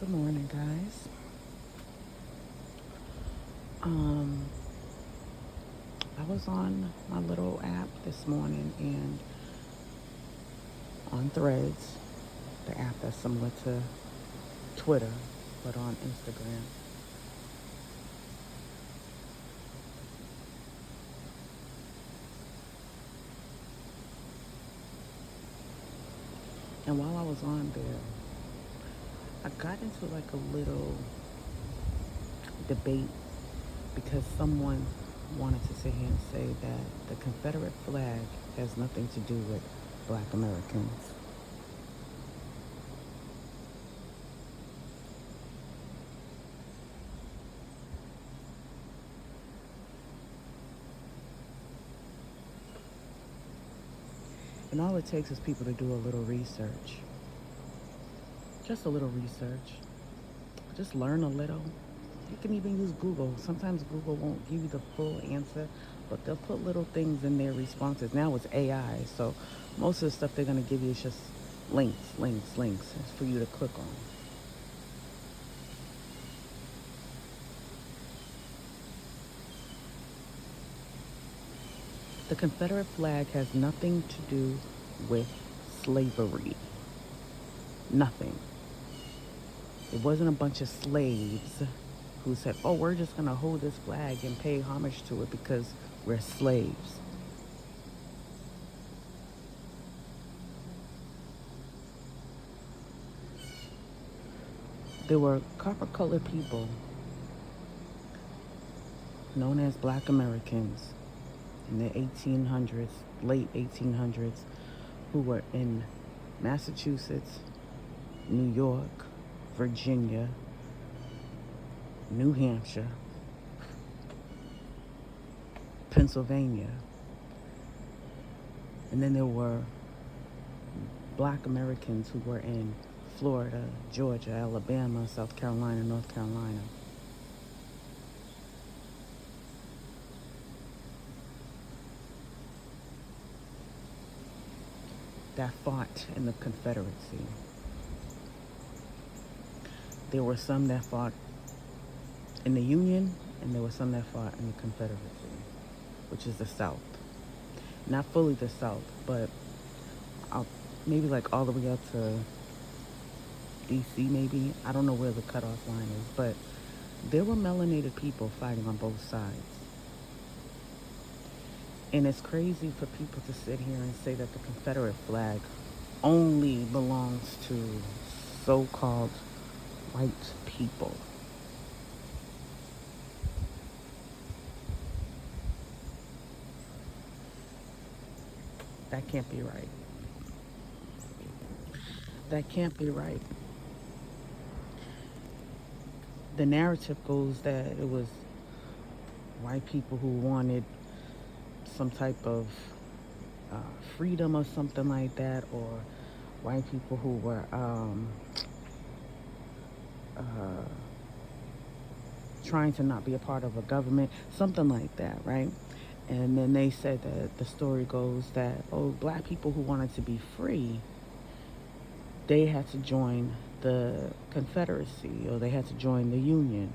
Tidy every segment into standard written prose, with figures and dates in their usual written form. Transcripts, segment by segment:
Good morning, guys. Um, I was on my little app this morning and on Threads, the app that's similar to Twitter, but on Instagram. And while I was on there, I got into like a little debate because someone wanted to sit here and say that the Confederate flag has nothing to do with Black Americans. And all it takes is people to do a little research. Just a little research. Just learn a little. You can even use Google. Sometimes Google won't give you the full answer, but they'll put little things in their responses. Now it's AI, so most of the stuff they're going to give you is just links for you to click on. The Confederate flag has nothing to do with slavery. Nothing. It wasn't a bunch of slaves who said, oh, we're just going to hold this flag and pay homage to it because we're slaves. There were copper colored people known as Black Americans in the 1800s, late 1800s, who were in Massachusetts, New York, Virginia, New Hampshire, Pennsylvania. And then there were Black Americans who were in Florida, Georgia, Alabama, South Carolina, North Carolina. That fought in the Confederacy. There were some that fought in the Union, and there were some that fought in the Confederacy, which is the South. Not fully the South, but maybe like all the way up to DC, maybe. I don't know where the cutoff line is, but there were melanated people fighting on both sides. And it's crazy for people to sit here and say that the Confederate flag only belongs to so-called white people. That can't be right. That can't be right. The narrative goes that it was white people who wanted some type of uh, freedom or something like that, or white people who were uh, trying to not be a part of a government, something like that, right? And then they said that the story goes that, oh, black people who wanted to be free, they had to join the Confederacy, or they had to join the Union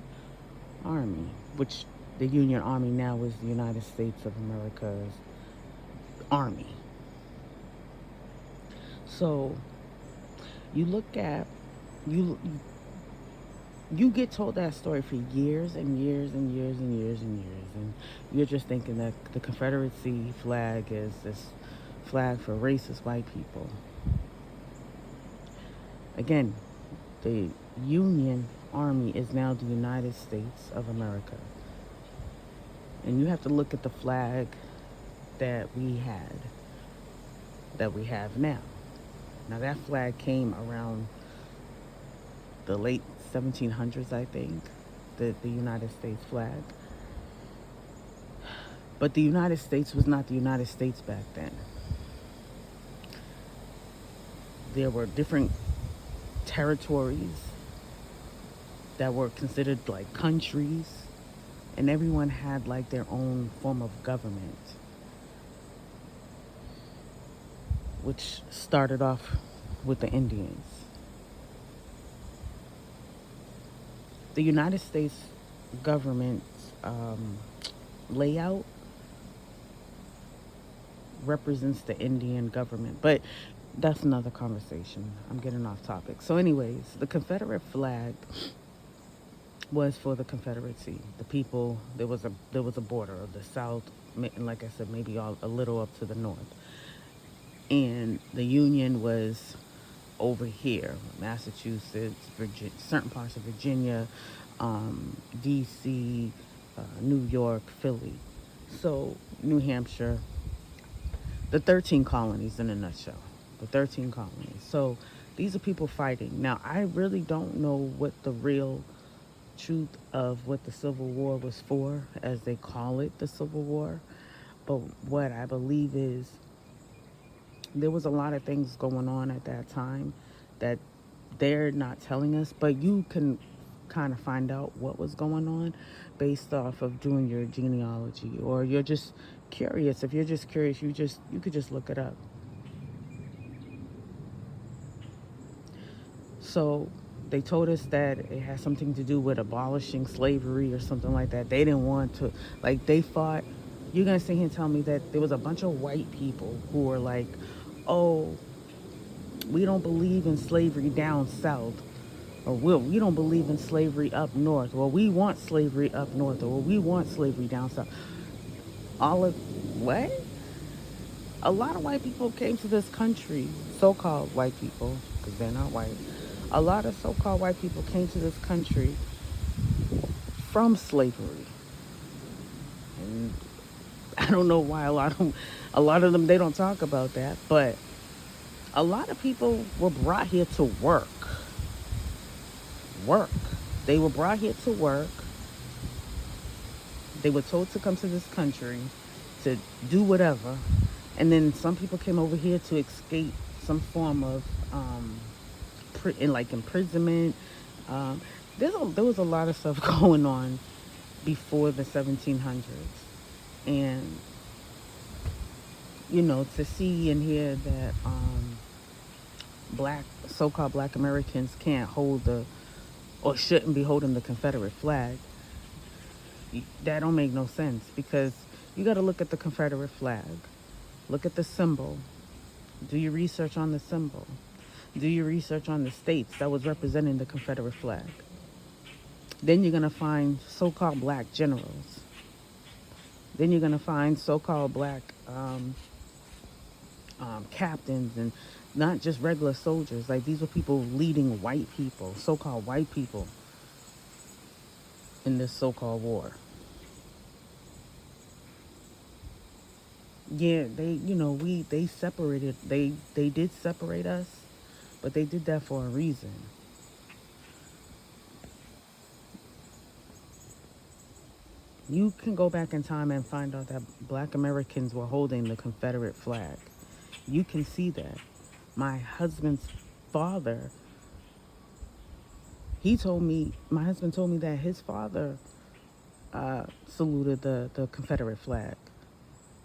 Army, which the Union Army now is the United States of America's army. So you look at you you get told that story for years and years and years and years and years, and you're just thinking that the Confederacy flag is this flag for racist white people. Again, the Union Army is now the United States of America. And you have to look at the flag that we had, that we have now. Now, that flag came around the late 1700s, I think, the United States flag. But the United States was not the United States back then. There were different territories that were considered like countries, and everyone had like their own form of government, which started off with the Indians. The United States government's layout represents the Indian government, but that's another conversation. I'm getting off topic. So, anyways, the Confederate flag was for the Confederacy. The people, there was a border of the South, and like I said, maybe a little up to the north, and the Union was over here, Massachusetts, Virginia, certain parts of Virginia, D.C., New York, Philly, so New Hampshire, the 13 colonies in a nutshell. The 13 colonies. So these are people fighting. Now, I really don't know what the real truth of what the Civil War was for, as they call it, the Civil War. But what I believe is there was a lot of things going on at that time that they're not telling us, but you can kind of find out what was going on based off of doing your genealogy, or you're just curious. If you're just curious, you could just look it up. So they told us that it had something to do with abolishing slavery or something like that. They didn't want to, like, they fought. You're going to sit here and tell me that there was a bunch of white people who were like, oh, we don't believe in slavery down south, or we don't believe in slavery up north, or we want slavery up north, or we want slavery down south. All of what? A lot of white people came to this country, so-called white people, because they're not white. A lot of so-called white people came to this country from slavery, and I don't know why a lot of them they don't talk about that, but a lot of people were brought here to work. Work. They were brought here to work. They were told to come to this country to do whatever, and then some people came over here to escape some form of like imprisonment. Um, there was a lot of stuff going on before the 1700s, and to see and hear that so-called black Americans can't hold or shouldn't be holding the Confederate flag, that don't make no sense, because you got to look at the Confederate flag, look at the symbol, do your research on the symbol, do your research on the states that was representing the Confederate flag. Then you're going to find so-called black generals. Then you're going to find so-called black captains, and not just regular soldiers. Like, these were people leading white people, so-called white people, in this so-called war. Yeah, they separated. They did separate us, but they did that for a reason. You can go back in time and find out that black Americans were holding the Confederate flag. You can see that. My husband's father, my husband told me that his father saluted the Confederate flag.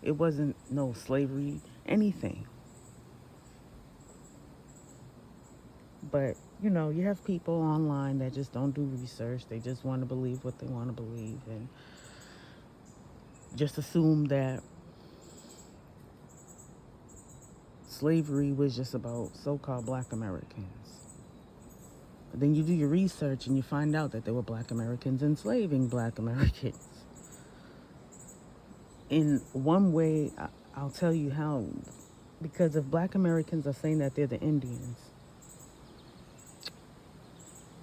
It wasn't no slavery, anything. But, you have people online that just don't do research. They just want to believe what they want to believe, and just assume that slavery was just about so-called black Americans. But then you do your research and you find out that there were black Americans enslaving black Americans. In one way, I'll tell you how, because if black Americans are saying that they're the Indians,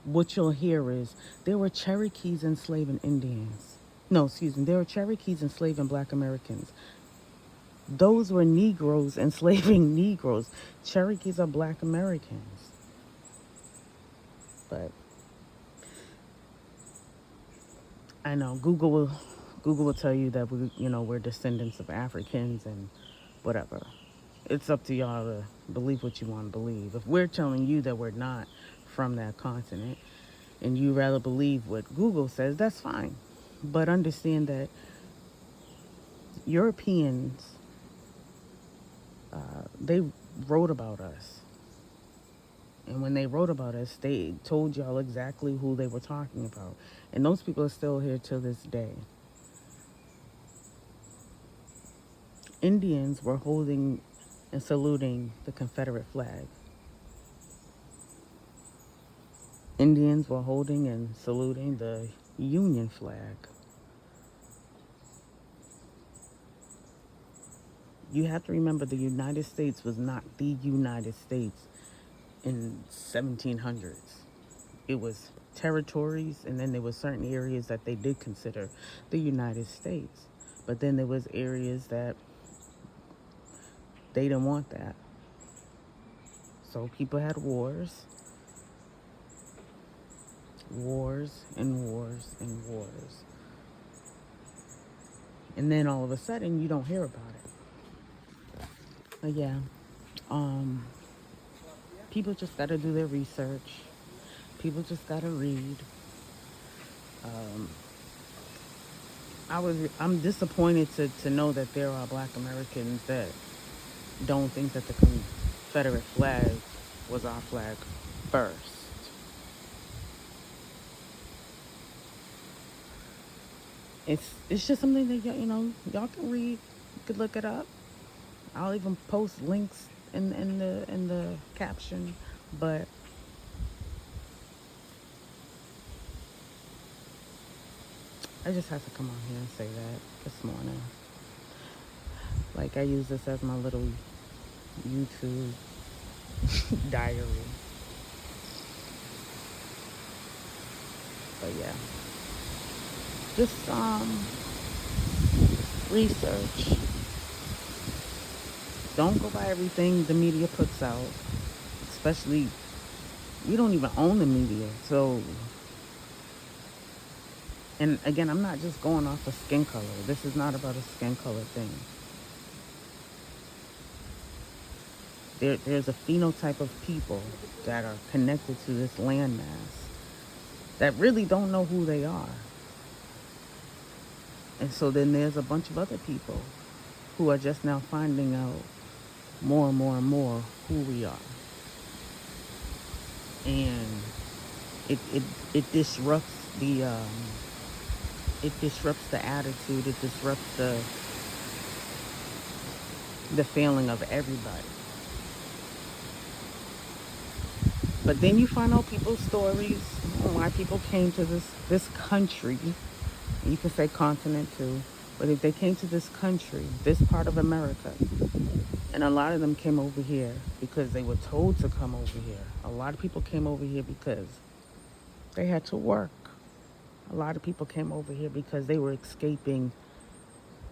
what you'll hear is there were Cherokees enslaving Indians. No, excuse me, there were Cherokees enslaving black Americans. Those were Negroes enslaving Negroes. Cherokees are black Americans. But I know Google will tell you that we're descendants of Africans and whatever. It's up to y'all to believe what you want to believe. If we're telling you that we're not from that continent, and you rather believe what Google says, that's fine. But understand that Europeans, they wrote about us And when they wrote about us, they told y'all exactly who they were talking about. And those people are still here till this day. Indians were holding and saluting the Confederate flag. Indians were holding and saluting the Union flag. You have to remember the United States was not the United States in 1700s. It was territories, and then there were certain areas that they did consider the United States. But then there was areas that they didn't want that. So people had wars. Wars and wars and wars. And then all of a sudden you don't hear about it. But yeah. People just gotta do their research. People just gotta read. I'm disappointed to know that there are Black Americans that don't think that the Confederate flag was our flag first. It's just something that y'all can read. You could look it up. I'll even post links in the caption, but I just had to come on here and say that this morning. Like, I use this as my little YouTube diary. But yeah, just research. Don't go by everything the media puts out, especially we don't even own the media. So, and again, I'm not just going off of skin color. This is not about a skin color thing. There's a phenotype of people that are connected to this landmass that really don't know who they are. And so then there's a bunch of other people who are just now finding out more and more and more who we are. And it disrupts the attitude, it disrupts the feeling of everybody. But then you find out people's stories, why people came to this country. You can say continent too, but if they came to this country, this part of America, and a lot of them came over here because they were told to come over here. A lot of people came over here because they had to work. A lot of people came over here because they were escaping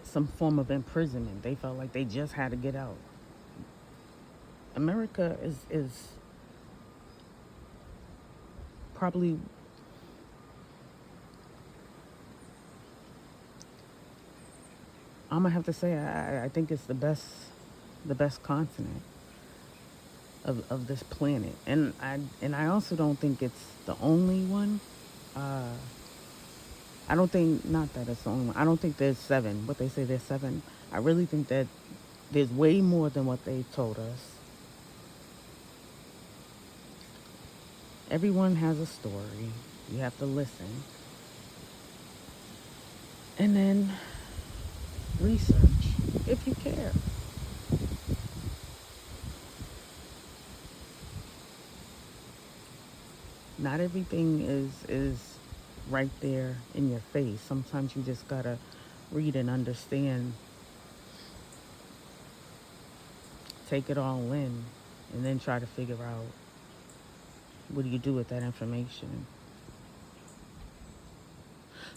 some form of imprisonment. They felt like they just had to get out. America is probably I'm gonna have to say I think it's the best continent of this planet, and I also don't think it's the only one. I don't think not that it's the only one. I don't think there's seven. What they say there's seven. I really think that there's way more than what they told us. Everyone has a story. You have to listen, and then research if you care. Not everything is right there in your face. Sometimes you just gotta read and understand, take it all in, and then try to figure out what do you do with that information.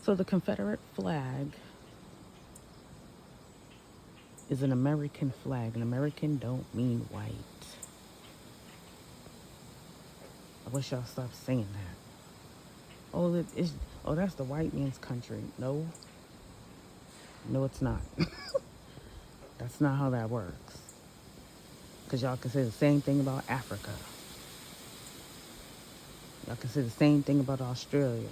So the Confederate flag is an American flag. An American don't mean white. I wish y'all stopped saying that. Oh, that's the white man's country. No, it's not. That's not how that works. Because y'all can say the same thing about Africa. Y'all can say the same thing about Australia.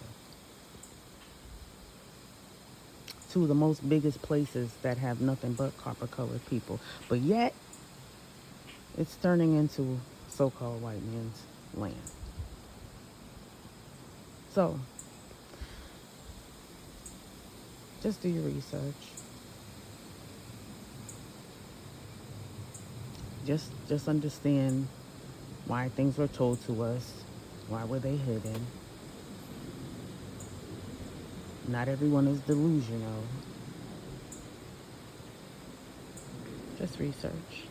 Two of the most biggest places that have nothing but copper-colored people. But yet, it's turning into so-called white men's land. So, just do your research. Just understand why things were told to us. Why were they hidden? Not everyone is delusional. Just research.